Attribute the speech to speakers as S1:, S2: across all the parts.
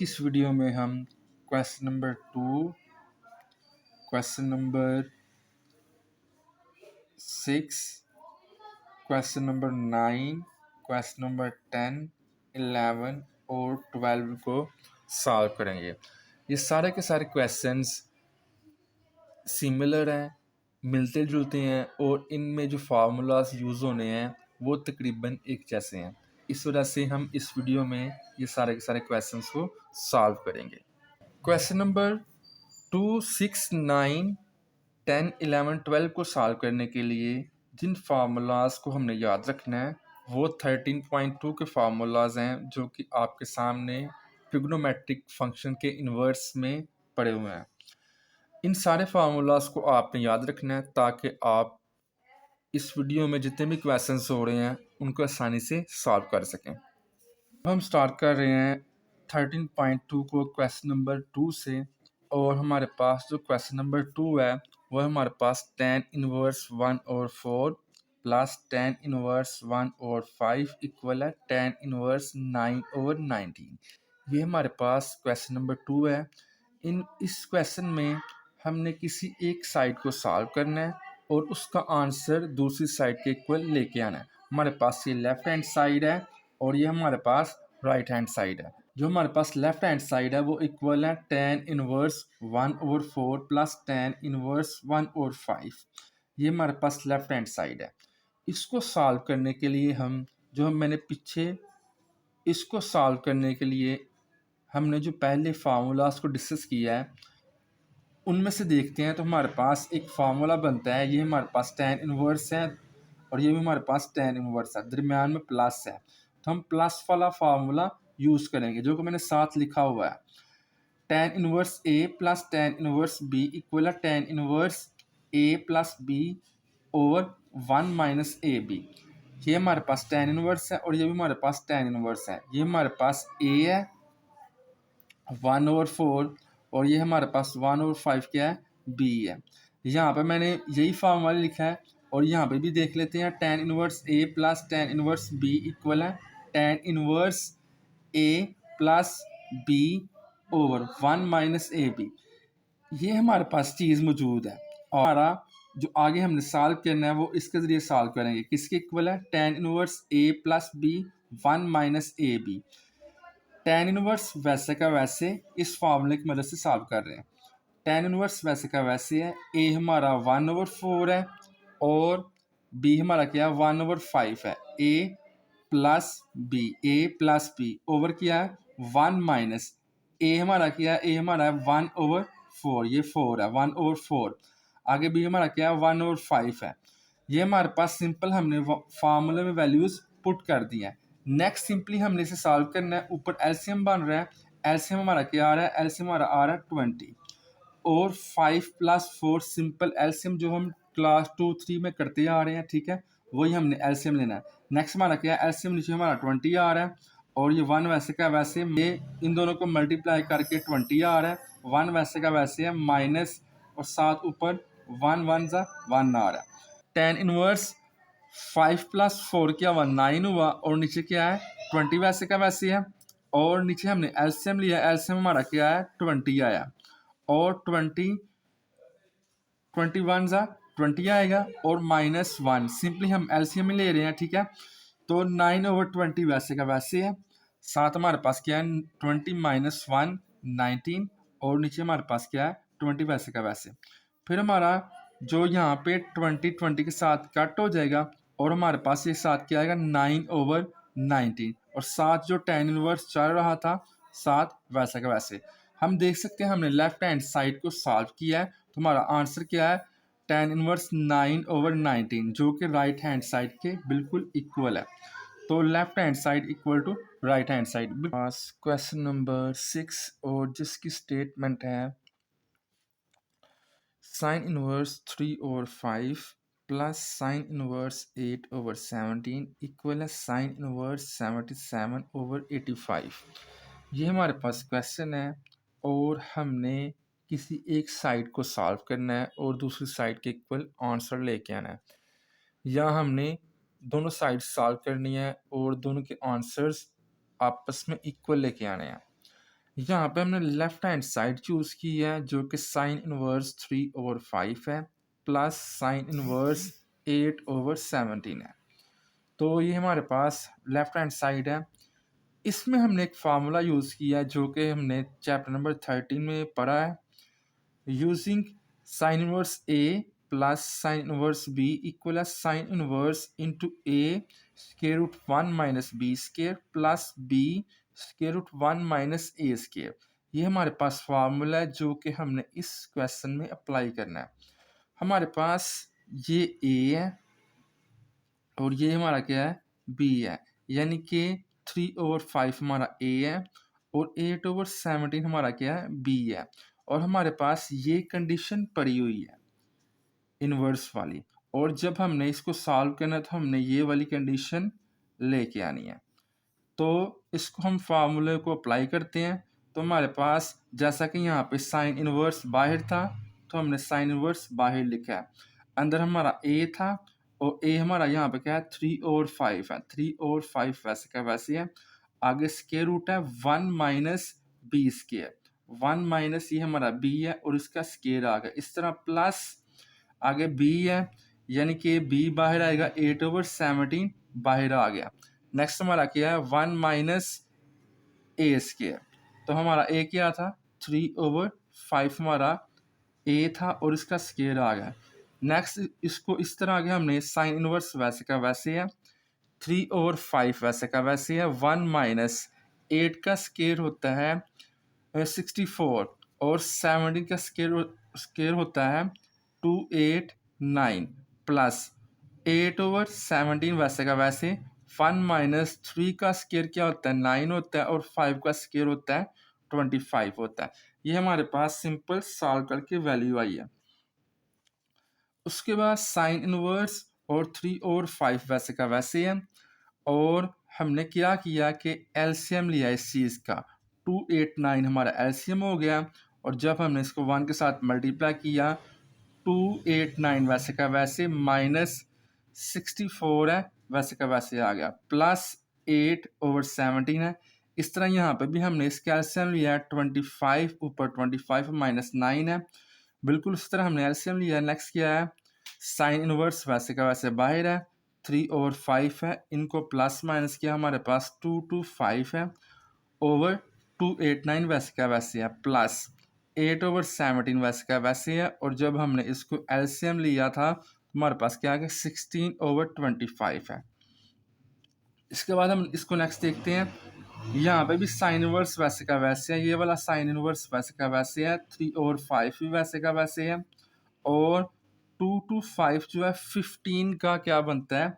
S1: की इस वीडियो में हम question number 2, question number 6, question number 9, question number 10, 11 और 12 को सॉल्व करेंगे। ये सारे के सारे क्वेश्चंस सिमिलर हैं, मिलते जुलते हैं और इनमें जो फार्मूलाज यूज़ होने हैं वो तकरीबन एक जैसे हैं। इस वजह से हम इस वीडियो में ये सारे के सारे क्वेश्चंस को सॉल्व करेंगे। क्वेश्चन नंबर 2, 6, 9, 10, 11, 12 को सॉल्व करने के लिए जिन फार्मूलाज को हमने याद रखना है वो 13.2 के फार्मूलाज हैं जो कि आपके सामने ट्रिग्नोमेट्रिक फंक्शन के इन्वर्स में पड़े हुए हैं। इन सारे फार्मूलाज को आपने याद रखना है ताकि आप इस वीडियो में जितने भी क्वेश्चंस हो रहे हैं उनको आसानी से सॉल्व कर सकें। हम स्टार्ट कर रहे हैं 13.2 को क्वेश्चन नंबर 2 से, और हमारे पास जो क्वेश्चन नंबर 2 है वो हमारे पास tan inverse 1/4 plus tan inverse 1/5 equal है tan इनवर्स 9/19। ये हमारे पास क्वेश्चन नंबर 2 है। इस क्वेश्चन में हमने किसी एक साइड को सॉल्व करना है और उसका आंसर दूसरी साइड के इक्वल लेके आना है। हमारे पास ये लेफ्ट हैंड साइड है और ये हमारे पास राइट हैंड साइड है। जो हमारे पास लेफ्ट हैंड साइड है वो इक्वल है tan inverse 1/4 plus tan inverse 1/5। ये हमारे पास लेफ्ट हैंड साइड है। इसको सॉल्व करने के लिए मैंने पीछे इसको सॉल्व करने के लिए हमने जो पहले फार्मूलाज को डिस्कस किया है उनमें से देखते हैं। तो हमारे पास एक फार्मूला बनता है, ये हमारे पास tan इनवर्स है और ये भी हमारे पास tan इनवर्स है, दरमियान में प्लस है। तो हम प्लस वाला फार्मूला यूज़ करेंगे जो कि मैंने साथ लिखा हुआ है। tan inverse a plus tan inverse b equal है tan inverse a plus b over 1 minus a b. ये हमारे पास tan इनवर्स है और ये भी हमारे पास tan इनवर्स है। ये हमारे पास a है 1/4 और ये हमारे पास 1/5 क्या है, b है। यहाँ पे मैंने यही फार्मूला लिखा है और यहाँ पे भी देख लेते हैं। tan inverse a plus tan inverse b equal है tan inverse a plus b over 1 minus a b. ये हमारे पास चीज़ मौजूद है और हमारा जो आगे हमने सॉल्व करना है वो इसके ज़रिए सॉल्व करेंगे। किसके इक्वल है, tan inverse a plus b 1 minus a b. tan इनवर्स वैसे का वैसे इस फार्मूले की मदद से सॉल्व कर रहे हैं। tan इनवर्स वैसे का वैसे है, a हमारा 1/4 है और b हमारा क्या है 1/5 है। a प्लस b ओवर क्या है 1 माइनस a हमारा क्या है, a हमारा है 1/4, ये 4 है 1/4। आगे b हमारा क्या है 1/5 है। ये हमारे पास सिंपल हमने फार्मूले में वैल्यूज पुट कर दी है। नेक्स्ट सिंपली हमने इसे सॉल्व करना है। ऊपर एलसीएम बन रहा है, एलसीएम हमारा क्या आ रहा है, एलसीएम हमारा आ रहा है 20 और 5 प्लस 4 सिंपल एलसीएम जो हम क्लास 2-3 में करते आ रहे हैं, ठीक है, वही हमने एलसीएम लेना है। नेक्स्ट हमारा क्या है, एलसीएम नीचे हमारा 20 आ रहा है और ये 1 वैसे का वैसे, ये इन दोनों को मल्टीप्लाई करके 20 आ रहा है। 1 वैसे का वैसे है माइनस और 7 ऊपर 1 1 ज़ा 1 आ रहा है। tan इनवर्स 5 प्लस 4 क्या हुआ 9 हुआ और नीचे क्या है 20 वैसे का वैसे है और नीचे हमने एलसीएम लिया, एलसीएम हमारा क्या है 20 आया और 21 ज़ा 20 आएगा और -1 सिंपली हम एलसीएम में ले रहे हैं, ठीक है। तो 9/20 वैसे का वैसे है। साथ हमारे पास क्या है 20 माइनस 1 19 और नीचे हमारे पास क्या है 20 वैसे का वैसे। फिर हमारा जो यहाँ पे 20 के साथ कट हो जाएगा और हमारे पास ये साथ क्या आएगा 9/19 और साथ जो tan इनवर्स चल रहा था साथ वैसा का वैसे। हम देख सकते हैं हमने लेफ्ट हैंड साइड को सॉल्व किया है तो हमारा आंसर क्या है tan इनवर्स 9/19 जो कि राइट हैंड साइड के बिल्कुल इक्वल है। तो left hand side equal to right hand side. Question number 6 और जिसकी स्टेटमेंट है sin inverse 3/5 plus sin inverse 8/17 equal है sin इनवर्स 77/85। ये हमारे पास क्वेश्चन है और हमने किसी एक साइड को सॉल्व करना है और दूसरी साइड के इक्वल आंसर लेके आना है। यहाँ हमने दोनों साइड सॉल्व करनी है और दोनों के आंसर्स आपस में इक्वल लेके आने हैं। यहाँ पे हमने लेफ्ट हैंड साइड चूज़ की है जो कि साइन इनवर्स 3/5 है प्लस साइन इनवर्स 8/17 है। तो ये हमारे पास लेफ्ट हैंड साइड है। इसमें हमने एक फार्मूला यूज़ किया है जो कि हमने चैप्टर नंबर 13 में पढ़ा है। Using sine inverse A plus sine inverse B equal है sine inverse into A square root 1 minus B square plus B square root 1 minus A square. ये हमारे पास फार्मूला है जो कि हमने इस क्वेश्चन में अप्लाई करना है। हमारे पास ये ए है और ये हमारा क्या है, बी है, यानी कि 3/5 हमारा ए है और 8/17 हमारा क्या है, बी है। और हमारे पास ये कंडीशन पड़ी हुई है इनवर्स वाली, और जब हमने इसको सॉल्व करना है तो हमने ये वाली कंडीशन लेके आनी है। तो इसको हम फार्मूले को अप्लाई करते हैं। तो हमारे पास जैसा कि यहाँ पे साइन इनवर्स बाहर था तो हमने साइन इनवर्स बाहर लिखा है, अंदर हमारा ए था और ए हमारा यहाँ पे क्या है 3/5 है, 3/5 वैसे का वैसे है। आगे स्क्वायर रूट है 1 माइनस बी स्क्वायर, 1 माइनस ये हमारा बी है और इसका स्क्वायर आ गया, इस तरह प्लस आगे बी है यानी कि बी बाहर आएगा 8/17 बाहर आ गया। नेक्स्ट हमारा क्या है 1 माइनस ए स्क्वायर, तो हमारा ए क्या था 3/5 हमारा ए था और इसका स्क्वायर आ गया। नेक्स्ट इसको इस तरह आगे हमने साइन इनवर्स वैसे का वैसे है, 3/5 वैसे का वैसे है, 1 माइनस 8 का स्क्वायर होता है 64 और 17 का स्क्वायर होता है 289 प्लस 8/17 वैसे का वैसे 1 माइनस 3 का स्क्वायर क्या होता है 9 होता है और 5 का स्क्वायर होता है 25 होता है। ये हमारे पास सिंपल सॉल्व करके वैल्यू आई है। उसके बाद साइन इनवर्स और 3/5 वैसे का वैसे है, और हमने क्या किया कि एलसीएम लिया इस चीज़ का, 289 हमारा एलसीएम हो गया और जब हमने इसको 1 के साथ मल्टीप्लाई किया 289 वैसे का वैसे माइनस 64 है वैसे का वैसे आ गया प्लस 8/17 है। इस तरह यहाँ पे भी हमने इसका एलसीएम लिया है 25 ऊपर 25 माइनस 9 है, बिल्कुल उस तरह हमने एलसीएम लिया है। नेक्स्ट क्या है साइन इनवर्स वैसे का वैसे बाहर है 3/5 है, इनको प्लस माइनस किया हमारे पास 225 है ओवर 289 वैसे का वैसे है प्लस 8/17 वैसे का वैसे है, और जब हमने इसको एलसीएम लिया था हमारे पास क्या आ गया 16/25 है। इसके बाद हम इसको नेक्स्ट देखते हैं। यहाँ पे भी साइन इनवर्स वैसे का वैसे है, ये वाला साइन इनवर्स वैसे का वैसे है, 3/5 भी वैसे का वैसे है, और 2 to 5 जो है 15 का क्या बनता है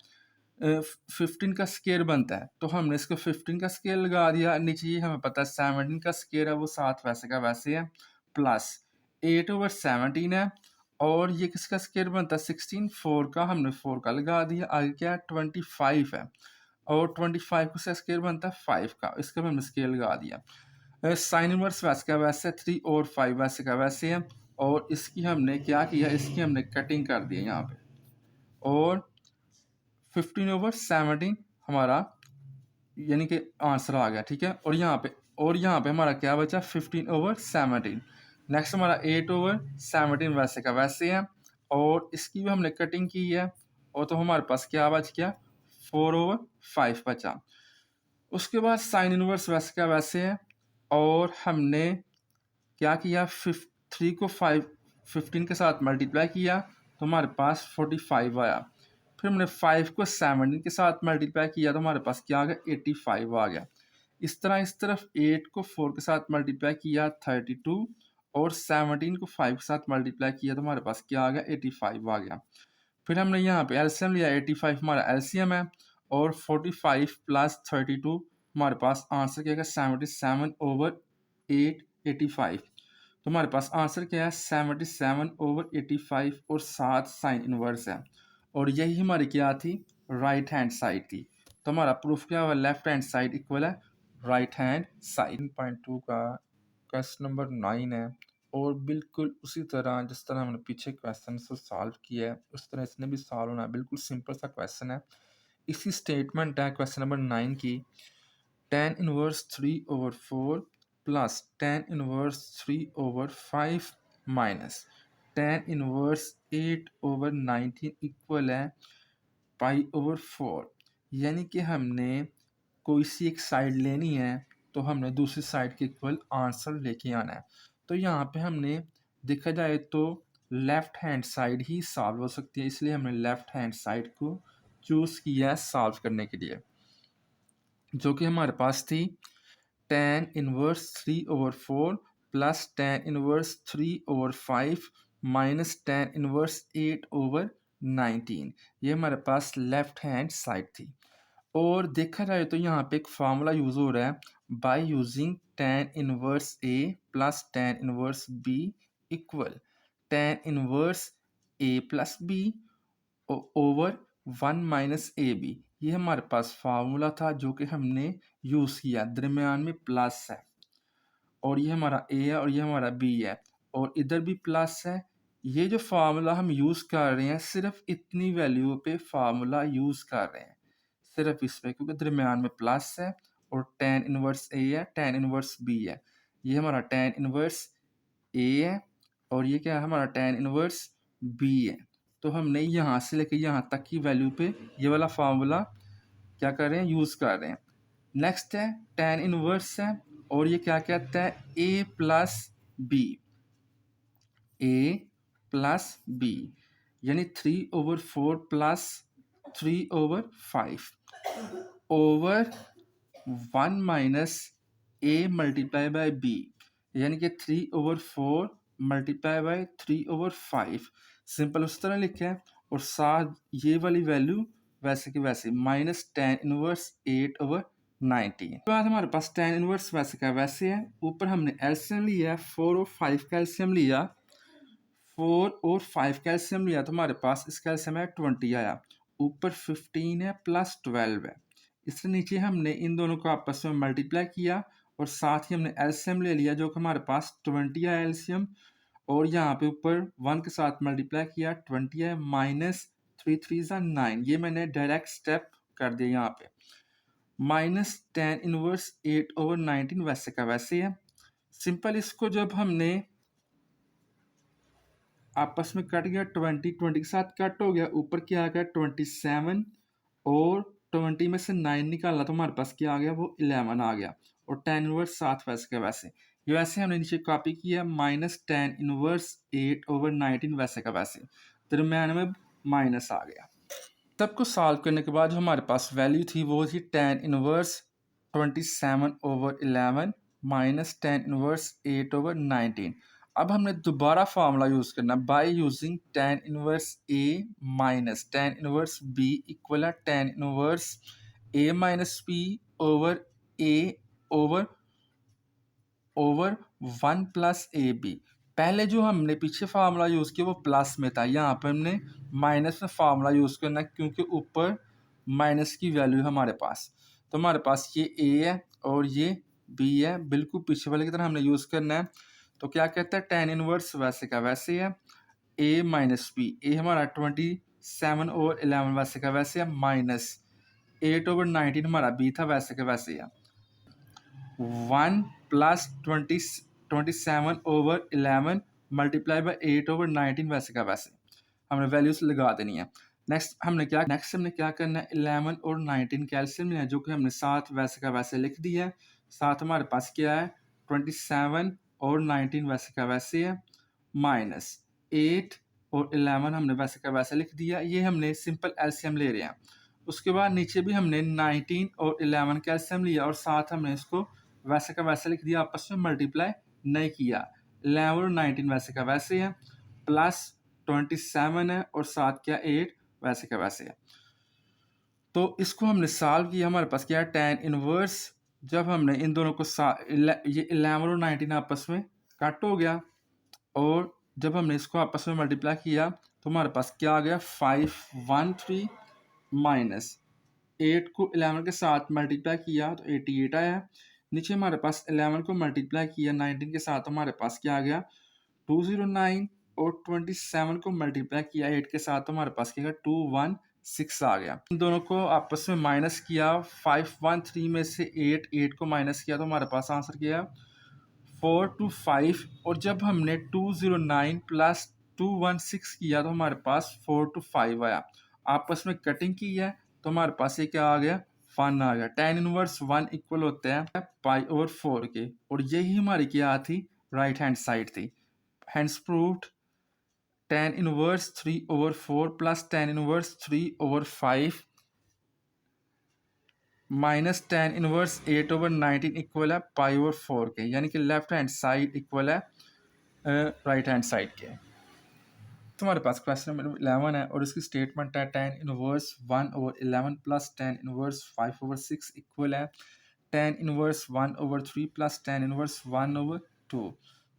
S1: 15 का स्केयर बनता है, तो हमने इसको 15 का स्केयर लगा दिया। नीचे ये हमें पता है 17 का स्केयर है वो 7 वैसे का वैसे है प्लस 8/17 है, और ये किसका स्केयर बनता है 16 4 का, हमने 4 का लगा दिया। आगे क्या है 25 है और 25 का स्केयर बनता है 5 का, इसका भी हमने स्केयर लगा दिया। साइन इनवर्स वैसे का वैसे 3/5 वैसे का वैसे है, और इसकी हमने क्या किया इसकी हमने कटिंग कर दी यहाँ पे, और 15/17 हमारा यानी कि आंसर आ गया, ठीक है। और यहाँ पे हमारा क्या बचा 15/17। नेक्स्ट हमारा 8/17 वैसे का वैसे है, और इसकी भी हमने कटिंग की है, और तो हमारे पास क्या बच गया 4/5 बचा। उसके बाद साइन इनवर्स वैसे का वैसे है, और हमने क्या किया 3 को 15 के साथ मल्टीप्लाई किया तो हमारे पास 45 आया। फिर हमने 5 को 17 के साथ मल्टीप्लाई किया तो हमारे पास क्या आ गया 85 आ गया। इस तरह इस तरफ 8 को 4 के साथ मल्टीप्लाई किया 32, और 17 को 5 के साथ मल्टीप्लाई किया तो हमारे पास क्या आ गया 85 आ गया। फिर हमने यहाँ पे एलसीएम लिया 85 हमारा एलसीएम है, और 45 प्लस 32 हमारे पास आंसर क्या है 77/8 85। तो हमारे पास आंसर क्या है 77/85 और 7 साइन इनवर्स है, और यही हमारी क्या थी राइट हैंड साइड थी। तो हमारा प्रूफ क्या हुआ लेफ्ट हैंड साइड इक्वल है राइट हैंड साइड। 2 का क्वेश्चन नंबर 9 है, और बिल्कुल उसी तरह जिस तरह हमने पीछे क्वेश्चन को सॉल्व किया है उस तरह इसने भी सॉल्व होना है। बिल्कुल सिंपल सा क्वेश्चन है। इसी स्टेटमेंट है क्वेश्चन नंबर 9 की, tan inverse 3/4 plus tan inverse 3/5 minus tan inverse 8/19 equal है π/4। यानी कि हमने कोई सी एक साइड लेनी है तो हमने दूसरी साइड के इक्वल आंसर लेके आना है। तो यहाँ पे हमने देखा जाए तो लेफ्ट हैंड साइड ही सॉल्व हो सकती है, इसलिए हमने लेफ्ट हैंड साइड को चूज़ किया है सॉल्व करने के लिए, जो कि हमारे पास थी tan inverse 3/4 plus tan inverse 3/5 minus tan inverse 8/19। ये हमारे पास लेफ्ट हैंड साइड थी। और देखा जाए तो यहाँ पे एक फार्मूला यूज़ हो रहा है, by using tan inverse a plus tan inverse b equal tan inverse a plus b over 1 minus a b. ये हमारे पास फार्मूला था जो कि हमने यूज़ किया, दरमियान में प्लस है और ये हमारा ए है और ये हमारा बी है और इधर भी प्लस है। ये जो फार्मूला हम यूज़ कर रहे हैं सिर्फ इतनी वैल्यू पे फार्मूला यूज़ कर रहे हैं, सिर्फ इस पे, क्योंकि दरमियान में प्लस है और tan इनवर्स ए है, tan इनवर्स बी है। ये हमारा tan इनवर्स ए है और ये क्या है, हमारा tan इनवर्स बी है। तो हमने यहाँ से लेकर यहाँ तक की वैल्यू पे ये वाला फार्मूला क्या कर रहे हैं, यूज़ कर रहे हैं। नेक्स्ट है tan इनवर्स है और ये क्या कहता है, a plus b, a plus b यानी 3/4 plus 3/5 over 1 minus a multiply by b यानी कि 3/4 मल्टीप्लाई बाय 3/5। सिंपल उस तरह लिखा है और साथ ये वाली वैल्यू वैसे की वैसे माइनस tan इनवर्स 8/19। उसके बाद हमारे पास tan इनवर्स वैसे का वैसे है। ऊपर हमने एलसीएम लिया 4 और 5 का एलसीएम लिया, 4 और 5 का एलसीएम लिया तो हमारे पास इसका एलसीएम है 20 आया, ऊपर 15 है प्लस 12 है। इससे नीचे हमने इन दोनों को आपस में मल्टीप्लाई किया और साथ ही हमने एलसीएम ले लिया जो कि हमारे पास 20 आया एलसीएम, और यहाँ पे ऊपर 1 के साथ मल्टीप्लाई किया 20 है, माइनस 3 3 9। ये मैंने डायरेक्ट स्टेप कर दिया यहाँ पे। माइनस tan इनवर्स 8/19 वैसे का वैसे है। सिंपल इसको जब हमने आपस में कट गया 20 20 के साथ कट हो गया, ऊपर क्या आ गया 27 और 20 में से 9 निकाला तो हमारे पास क्या आ गया, वो 11 आ गया और tan इनवर्स 7 वैसे का वैसे। ये वैसे हमने नीचे कॉपी किया माइनस tan इनवर्स 8/19 वैसे का वैसे, दरम्यान में माइनस आ गया। तब को सॉल्व करने के बाद जो हमारे पास वैल्यू थी वो थी tan inverse 27/11 minus tan inverse 8/19। अब हमने दोबारा फार्मूला यूज़ करना by using tan inverse a minus tan inverse b equal tan inverse a minus b over a over 1 plus a b. पहले जो हमने पीछे फार्मूला यूज़ किया वो प्लस में था, यहाँ पर हमने माइनस में फार्मूला यूज़ करना है क्योंकि ऊपर माइनस की वैल्यू है हमारे पास। तो हमारे पास ये ए है और ये बी है, बिल्कुल पीछे वाले की तरह हमने यूज़ करना है। तो क्या कहता है, tan इनवर्स वैसे का वैसे है, ए माइनस बी, ए हमारा 27/11 वैसे का वैसे है, माइनस 8/19 हमारा बी था वैसे का वैसे है, 1 प्लस 27/11 मल्टीप्लाई बाय 8/19 वैसे का वैसे हमने वैल्यूज लगा देनी है। नेक्स्ट हमने क्या करना है, 11 और 19 कैल्शियम है जो कि हमने साथ वैसे का वैसे लिख दिया है। साथ हमारे पास क्या है, 27 और 19 वैसे का वैसे है, माइनस 8 और 11 हमने वैसे का वैसे लिख दिया। ये हमने सिंपल एलसीएम ले रहे हैं। उसके बाद नीचे भी हमने 19 और 11 का एलसीएम लिया और साथ हमने इसको वैसे का वैसे लिख दिया, आपस में मल्टीप्लाई नहीं किया। 11 और 19 वैसे का वैसे है, प्लस 27 है और साथ क्या 8 वैसे का वैसे है। तो इसको हमने सॉल्व किया, हमारे पास क्या है, tan इनवर्स, जब हमने इन दोनों को ये 11 और 19 आपस में कट हो गया और जब हमने इसको आपस में मल्टीप्लाई किया तो हमारे पास क्या आ गया, 513 माइनस 8 को 11 के साथ मल्टीप्लाई किया तो 88 आया। नीचे हमारे पास 11 को मल्टीप्लाई किया 19 के साथ, हमारे पास क्या आ गया 209 और 27 को मल्टीप्लाई किया 8 के साथ तो हमारे पास क्या गया 216 आ गया। इन दोनों को आपस में माइनस किया, 513 में से 8 को माइनस किया तो हमारे पास आंसर किया 4 to 5, और जब हमने 209 प्लस 216 किया तो हमारे पास 4 to 5 आया। आपस में कटिंग की है तो हमारे पास ये क्या आ गया, 1 आ गया। tan इनवर्स 1 इक्वल होता है π/4 के, और यही हमारी क्या थी, राइट हैंड साइड थी। Hence proved tan inverse 3/4 plus tan inverse 3/5 minus tan inverse 8/19 equal है π/4 के, यानी कि लेफ्ट हैंड साइड इक्वल है राइट हैंड साइड के। तो हमारे पास क्वेश्चन नंबर 11 है और इसकी स्टेटमेंट है tan inverse 1/11 plus tan inverse 5/6 equal है tan inverse 1/3 plus tan inverse 1/2।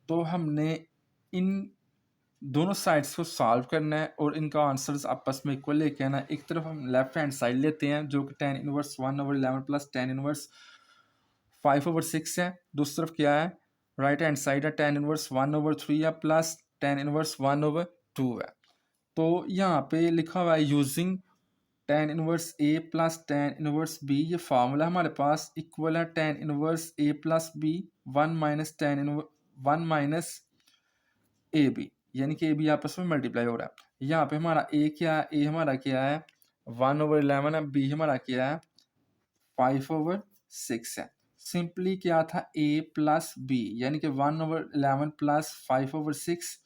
S1: तो हमने इन दोनों साइड्स को सॉल्व करना है और इनका आंसर्स आपस में इक्वल लेके आना है। एक तरफ हम लेफ्ट हैंड साइड लेते हैं जो कि tan inverse 1/11 plus tan inverse 5/6 है। दूसरी तरफ क्या है, राइट हैंड साइड है tan इनवर्स 1/3 है प्लस tan इनवर्स 1/2 है। तो यहाँ पे लिखा हुआ है using tan inverse a plus tan inverse b, ये फार्मूला हमारे पास इक्वल है tan inverse a plus b 1 minus a b, यानी कि ए बी आपस में मल्टीप्लाई हो रहा है। यहाँ पे हमारा ए क्या है, ए हमारा क्या है 1/11 है, बी हमारा क्या है 5/6 है। सिंपली क्या था a प्लस बी, यानी कि 1/11 प्लस 5/6,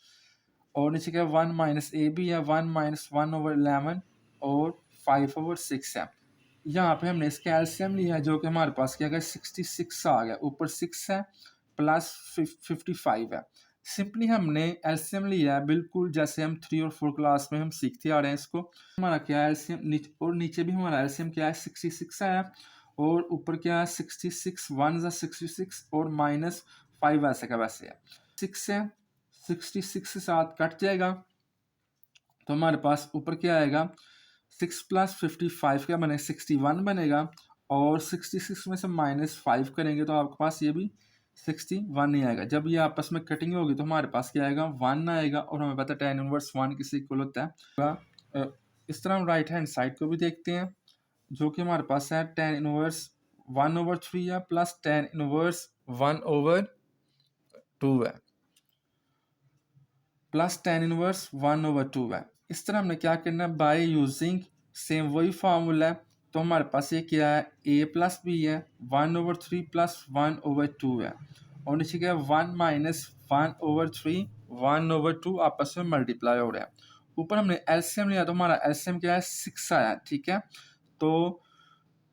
S1: और नीचे क्या 1 माइनस ए बी है 1 माइनस 1/11 और 5/6 है। यहाँ पे हमने इसका एलसीएम लिया है जो कि हमारे पास क्या गया 66 आ गया, ऊपर 6 है प्लस 55 है। सिंपली हमने एलसीएम लिया है बिल्कुल जैसे हम 3 और 4 क्लास में हम सीखते आ रहे हैं इसको। हमारा क्या है एलसीएम, और नीचे भी हमारा एलसीएम क्या है 66 है, और ऊपर क्या है 66 1 ज़ा 66 और माइनस 5 ऐसे का वैसे है। 6 है 66 से साथ कट जाएगा तो हमारे पास ऊपर क्या आएगा 6 प्लस 55 क्या बनेगा 61 बनेगा, और 66 में से -5 करेंगे तो आपके पास ये भी 61 ही आएगा। जब ये आपस में कटिंग होगी तो हमारे पास क्या आएगा 1 आएगा, और हमें पता है tan इनवर्स 1 किसी इक्वल होता है। इस तरह हम राइट हैंड साइड को भी देखते हैं जो कि हमारे पास है tan इनवर्स 1/3 है प्लस tan इनवर्स 1/2 है प्लस tan इनवर्स 1/2 है। इस तरह हमने क्या करना है, बाय यूजिंग सेम वही फार्मूला है, तो हमारे पास ये क्या है a प्लस बी है 1/3 प्लस 1/2 है, और नीचे क्या है 1 माइनस 1/3 1/2 आपस में मल्टीप्लाई हो रहा है। ऊपर हमने एलसीएम लिया तो हमारा एलसीएम क्या है 6 आया, ठीक है। तो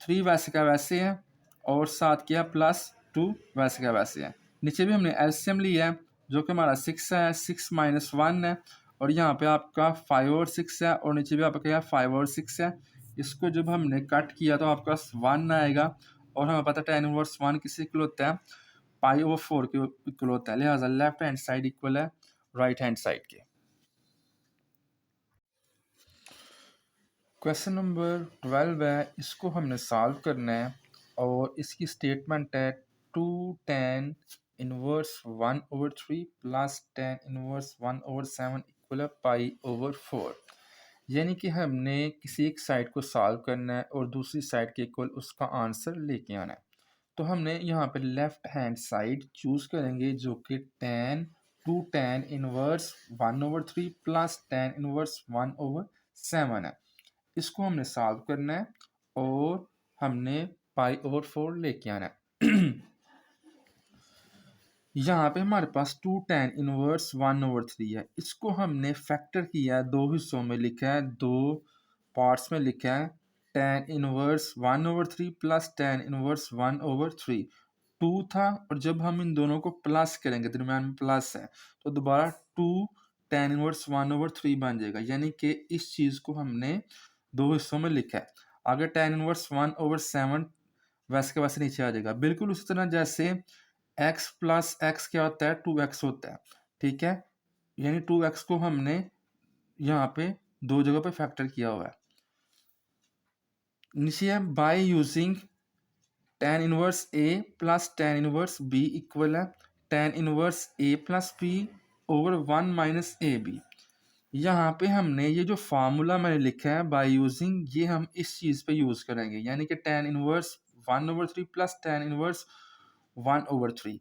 S1: 3 वैसे का वैसे है और साथ क्या प्लस 2 वैसे का वैसे है। नीचे भी हमने एलसीएम लिया है जो कि हमारा 6 है, 6 माइनस 1 है, और यहाँ पे आपका 5 और 6 है, और नीचे भी आपका क्या 5 और 6 है। इसको जब हमने कट किया तो आपका 1 आएगा, और हमें पता है tan इनवर्स 1 किससे इक्वल होता है π/4 के इक्वल होता है, लिहाजा लेफ्ट हैंड साइड इक्वल है राइट हैंड साइड के। क्वेश्चन नंबर 12 है, इसको हमने सॉल्व करना है और इसकी स्टेटमेंट है 2 tan inverse 1/3 plus tan inverse 1/7 equal है π/4। यानी कि हमने किसी एक साइड को सॉल्व करना है और दूसरी साइड के इक्वल उसका आंसर लेके आना है। तो हमने यहाँ पे लेफ्ट हैंड साइड चूज़ करेंगे जो कि 2 tan inverse 1/3 plus tan inverse 1/7 है। इसको हमने सॉल्व करना है और हमने π/4 लेके आना है। यहाँ पे हमारे पास 2 tan इनवर्स 1/3 है, इसको हमने फैक्टर किया है, दो हिस्सों में लिखा है, दो पार्ट्स में लिखा है। tan inverse 1/3 plus tan inverse 1/3 2 था, और जब हम इन दोनों को प्लस करेंगे, दरम्यान में प्लस है, तो दोबारा 2 tan इनवर्स 1/3 बन जाएगा। यानी कि इस चीज़ को हमने दो हिस्सों में लिखा है। आगे tan इनवर्स 1/7 वैसे के वैसे नीचे आ जाएगा, बिल्कुल उसी तरह जैसे x प्लस एक्स क्या होता है 2x होता है, ठीक है। यानी 2x को हमने यहाँ पे दो जगह पे फैक्टर किया हुआ है। नीचे है by using tan inverse a plus tan inverse b equal है tan inverse a plus b over 1 minus a b. यहाँ पे हमने ये जो फार्मूला मैंने लिखा है बाय यूजिंग, ये हम इस चीज़ पे यूज़ करेंगे, यानी कि tan inverse 1/3 plus tan inverse 1/3।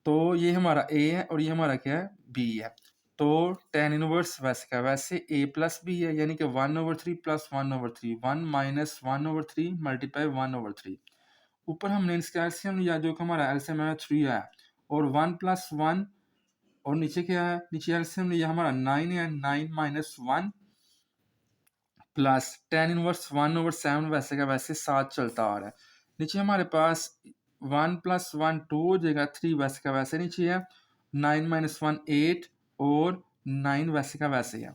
S1: तो ये हमारा ए है और ये हमारा क्या है, बी है। तो tan इनवर्स वैसे का वैसे a प्लस बी है, यानी कि 1/3 प्लस 1/3, 1 माइनस 1/3 मल्टीप्लाई 1/3। ऊपर हमने इसका एलसीएम लिया जो कि हमारा एलसीएम है 3 है, और 1 प्लस 1, और नीचे क्या है, नीचे एलसीएम लिया हमारा 9 है, 9 माइनस 1 प्लस tan इनवर्स 1/7 वैसे का वैसे 7 चलता आ रहा है। नीचे हमारे पास 1 प्लस 1 2 हो जाएगा, 3 वैसे का वैसे नीचे है, 9 माइनस 1 8 और 9 वैसे का वैसे है,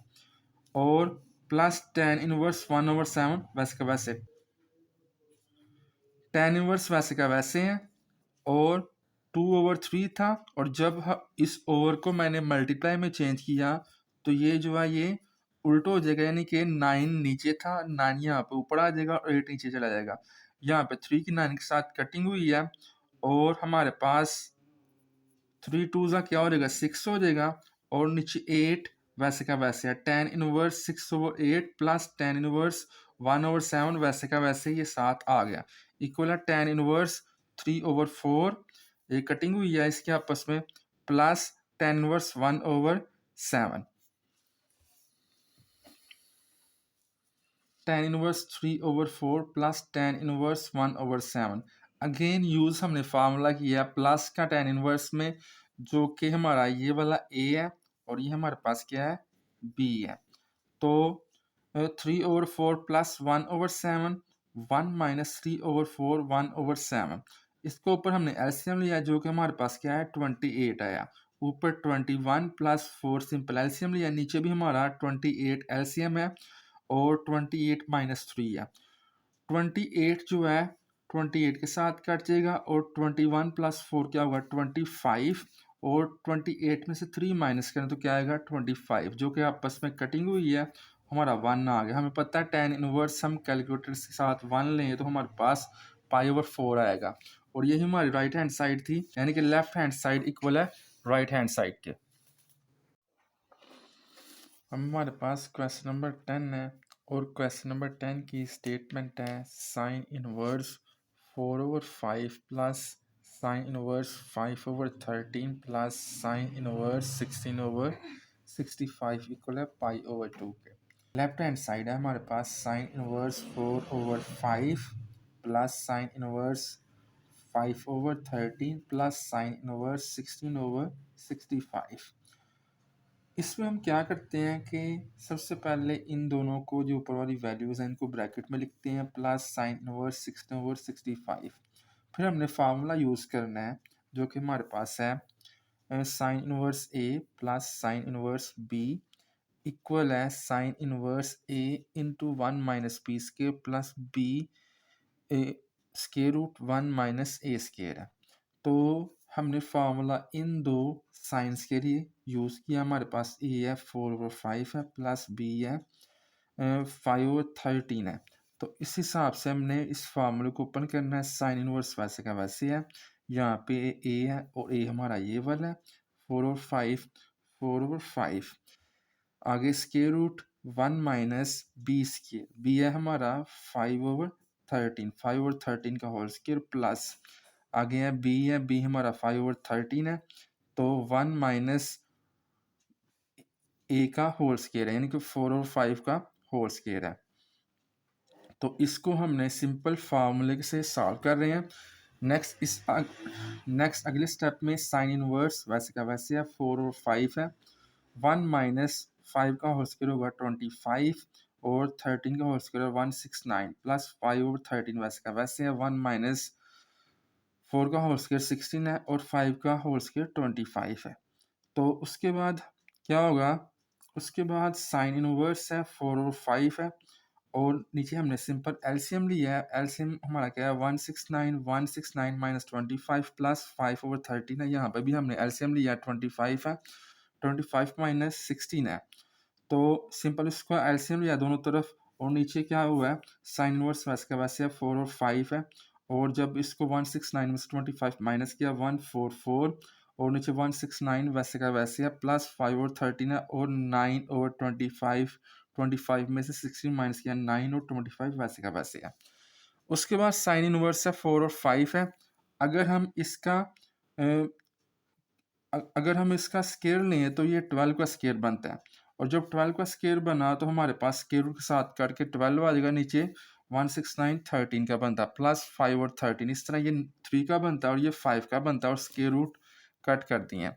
S1: और प्लस tan इनवर्स 1/7 वैसे का वैसे, tan इनवर्स वैसे का वैसे है, और 2/3 था, और जब इस ओवर को मैंने मल्टीप्लाई में चेंज किया तो ये जो है ये उल्टा हो जाएगा, यानी कि 9 नीचे था, 9 यहाँ पे ऊपर आ जाएगा और 8 नीचे चला जाएगा। यहाँ पे 3 की 9 के साथ कटिंग हुई है, और हमारे पास 3 2 ज़ा क्या हो जाएगा, 6 हो जाएगा, और नीचे 8 वैसे का वैसे है, tan inverse 6/8 plus tan inverse 1/7 वैसे का वैसे ये 7 आ गया, इक्वल है tan इनवर्स 3/4, ये कटिंग हुई है इसके आपस में, plus tan inverse 1/7, tan inverse 3/4 plus tan inverse 1/7। Again use हमने फार्मूला किया प्लस का tan इनवर्स में, जो कि हमारा ये वाला a है और ये हमारे पास क्या है, b है। तो 3/4 प्लस 1/7, 1 माइनस 3/4 1/7, इसको ऊपर हमने एलसीएम लिया जो कि हमारे पास क्या है 28 आया, ऊपर 21 प्लस 4 सिंपल एलसीएम लिया, नीचे भी हमारा 28 एलसीएम है, और 28 माइनस 3 है। 28 जो है 28 के साथ कट जाएगा, और 21 प्लस 4 क्या होगा 25, और 28 में से 3 माइनस करें तो क्या आएगा 25, जो कि आपस में कटिंग हुई है, हमारा 1 आ गया। हमें पता है tan इनवर्स हम कैलकुलेटर के साथ 1 लें तो हमारे पास π/4 आएगा, और यही हमारी राइट हैंड साइड थी, यानी कि लेफ्ट हैंड साइड इक्वल है राइट हैंड साइड के। हमारे पास क्वेश्चन नंबर 10 है, और क्वेश्चन नंबर 10 की स्टेटमेंट है sine inverse 4/5 plus sine inverse 5/13 plus sine inverse 16/65 equal है π/2 के। लेफ्ट हैंड साइड है हमारे पास sine inverse 4/5 plus sine inverse 5/13 plus sine inverse 16/65। इसमें हम क्या करते हैं कि सबसे पहले इन दोनों को जो ऊपर वाली वैल्यूज़ हैं इनको ब्रैकेट में लिखते हैं, प्लस साइन इनवर्स 16/65। फिर हमने फार्मूला यूज़ करना है जो कि हमारे पास है sine inverse A plus sine inverse B equal है sine inverse A into 1 minus B square plus B square root 1 minus A square है। तो हमने फार्मूला इन दो साइंस के लिए यूज़ किया, हमारे पास ए है 4/5 है प्लस बी है 5/13 है। तो इस हिसाब से हमने इस फार्मूले को ओपन करना है, साइन इनवर्स वैसे का वैसे है, यहाँ पे ए है और ए हमारा ये वाला है 4/5 4/5, आगे square root 1 minus B square, b है हमारा 5/13, 5/13 का होल स्केयर प्लस आगे है बी हमारा 5/13 है, तो 1 माइनस ए का होल स्केयर है, यानी कि 4/5 का होल स्केयर है। तो इसको हमने सिंपल फार्मूले से सॉल्व कर रहे हैं। नेक्स्ट अगले स्टेप में साइन इनवर्स वैसे का वैसे है 4/5 है, 1 माइनस 5 का होल स्केयर होगा 25, और 13 का होल स्केयर 169 प्लस 5/13 वैसे का वैसे है, 1 माइनस 4 का होल स्केयर 16 है, और 5 का होल स्केयर 25 है। तो उसके बाद क्या होगा, उसके बाद साइन इनवर्स है 4/5 है, और नीचे हमने सिंपल एलसीएम लिया है, एलसीएम हमारा क्या है 169 माइनस 25 प्लस 5/13 है, यहाँ पे भी हमने एलसीएम लिया है 25 है, 25 माइनस 16 है, तो सिंपल इसका एलसीएम लिया दोनों तरफ, और नीचे क्या हुआ है साइन इनवर्स वैसे का वैसे है 4/5 है, और जब इसको 169 में से 25 माइनस किया 144, और नीचे 169 वैसे का वैसे है प्लस 5/13 है, और 9/25, 25 में से 16 माइनस किया 9/25 वैसे का वैसे है। उसके बाद साइन इनवर्स है 4/5 है, अगर हम इसका अगर हम इसका स्केयर लें तो ये 12 का स्केयर बनता है, और जब 12 का स्केयर बना तो हमारे पास स्केयर रूट के साथ करके 12 आ जाएगा, नीचे 169 13 का बनता है, प्लस 5 और 13, इस तरह ये 3 का बनता है और ये 5 का बनता है, और स्केयर रूट कट कर दिए हैं।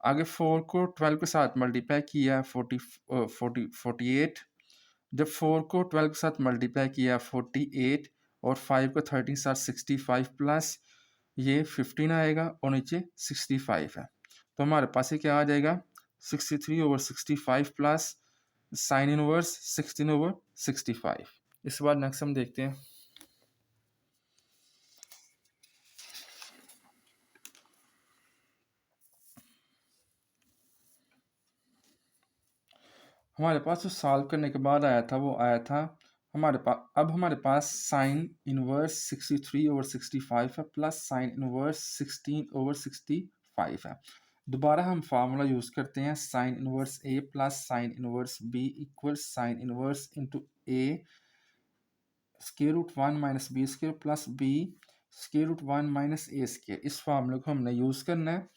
S1: आगे 4 को 12 के साथ मल्टीप्लाई किया 48, जब 4 को 12 के साथ मल्टीप्लाई किया 48, और 5 को 13 के साथ 65, प्लस ये 15 आएगा और नीचे 65 है, तो हमारे पास ये क्या आ जाएगा 63/65 प्लस साइन इनवर्स 16/65। इस बार नेक्स्ट हम देखते हैं। हमारे पास जो सॉल्व करने के बाद आया था वो आया था हमारे पास साइन इनवर्स 63/65 है, प्लस साइन इनवर्स 16/65 है। दोबारा हम फार्मूला यूज करते हैं, sine inverse A plus sine inverse B equal sine inverse into A square root 1 minus B square plus B square root 1 minus A square. इस फार्मूले को हमने यूज करना है,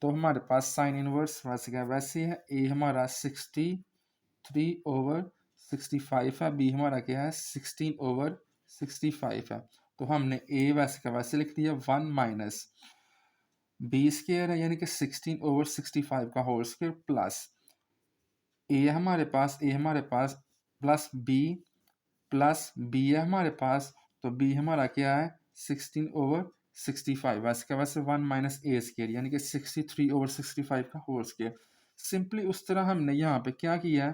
S1: तो हमारे पास साइन इनवर्स वैसे का वैसे है, ए हमारा 63/65 है, बी हमारा क्या है 16/65 है, तो हमने ए वैसे का वैसे लिख दिया, 1 माइनस बी स्क्वायर है यानी कि 16/65 का होल स्क्वायर प्लस ए हमारे पास प्लस बी है हमारे पास, तो बी हमारा क्या है 16/65, वैसे का वैसे 1 माइनस ए स्क्वायर यानी कि 63/65 का होल स्क्वायर। सिंपली उस तरह हमने यहाँ पे क्या किया है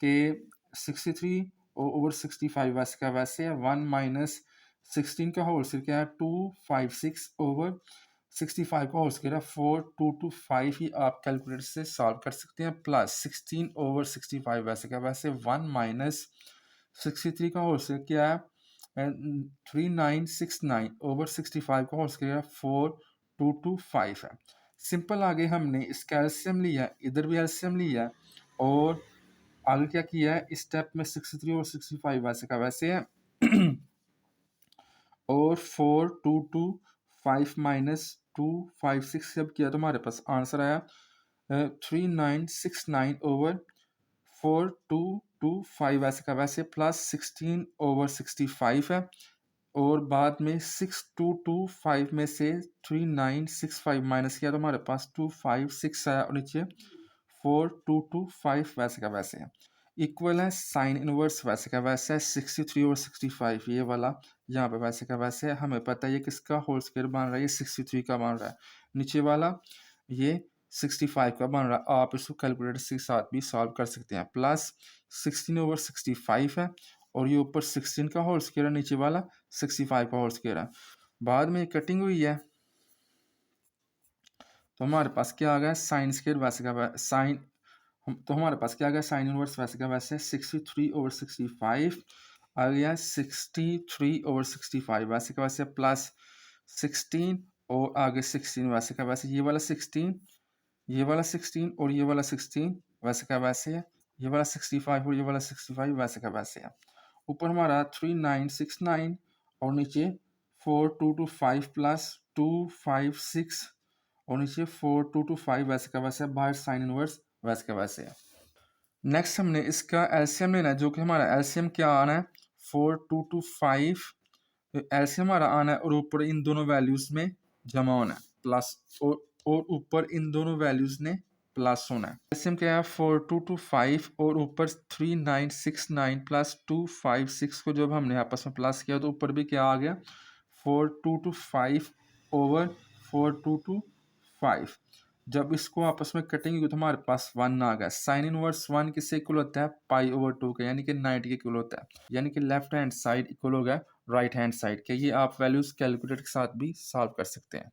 S1: कि 63/65 वैसे का वैसे है, 1 माइनस 16 का होल स्क्वायर क्या है 256/65 का होल स्क्वायर है 4225, ही आप कैलकुलेटर से सॉल्व कर सकते हैं, प्लस 16/65 वैसे का वैसे 1 माइनस 63 का होल स्क्वायर क्या है 3969/65 का होल स्क्वायर 4225 है। सिंपल आगे हमने इसका एलसीएम लिया, इधर भी एलसीएम लिया, और आगे क्या किया है इस स्टेप में 63/65 वैसे का वैसे है और 4225 माइनस 256 जब किया तो हमारे पास आंसर आया 3969/4225 वैसे का वैसे प्लस 16/65 है, और बाद में 6225 में से 3965 माइनस किया तो हमारे पास 256 आया, और नीचे 4225 वैसे का वैसे है, इक्वल है साइन इनवर्स वैसे का वैसे है 63/65, ये वाला यहाँ पे वैसे का वैसे है, हमें पता है ये किसका होल स्क्वायर बन रहा है, ये 63 का बन रहा है, नीचे वाला ये 65 का बन रहा है, आप इसको कैलकुलेटर के साथ भी सॉल्व कर सकते हैं, प्लस 16/65 है, और ये ऊपर 16 का होल स्क्वायर है, नीचे वाला 65 का होल स्क्वायर है, बाद में कटिंग हुई है, तो हमारे पास क्या आ गया साइन स्क्वायर वैसे का साइन, तो हमारे पास क्या आ गया साइन इनवर्स वैसे का वैसे 63/65 आ गया 63/65 वैसे का वैसे प्लस 16 और आगे 16 वैसे का वैसे, ये वाला 16 ये वाला 16 और ये वाला 16 वैसे का वैसे है, ये वाला 65 और ये वाला 65 वैसे का वैसे है, ऊपर हमारा 3969 और नीचे 4225 प्लस 256 और नीचे 4225 वैसे का वैसे, बाहर साइन इनवर्स वैसे का वैसे है। नेक्स्ट हमने इसका एलसीएम लेना है, जो कि हमारा एलसीएम क्या आना है 4225, एलसीएम हमारा आना है और ऊपर इन दोनों वैल्यूज में जमा होना है प्लस, और ऊपर इन दोनों वैल्यूज ने प्लस होना है। एलसीएम क्या है 4225 और ऊपर 3969 प्लस 256 को जब हमने आपस में प्लस किया तो ऊपर भी क्या आ गया 4225/4225, जब इसको आपस में कटेंगे तो हमारे पास 1 आ गया, साइन इनवर्स 1 किससे इक्वल होता है पाई/2 का, यानी कि 90 के इक्वल होता है, यानी कि लेफ्ट हैंड साइड इक्वल हो गया राइट हैंड साइड के, ये आप वैल्यूज कैलकुलेटर के साथ भी सॉल्व कर सकते हैं।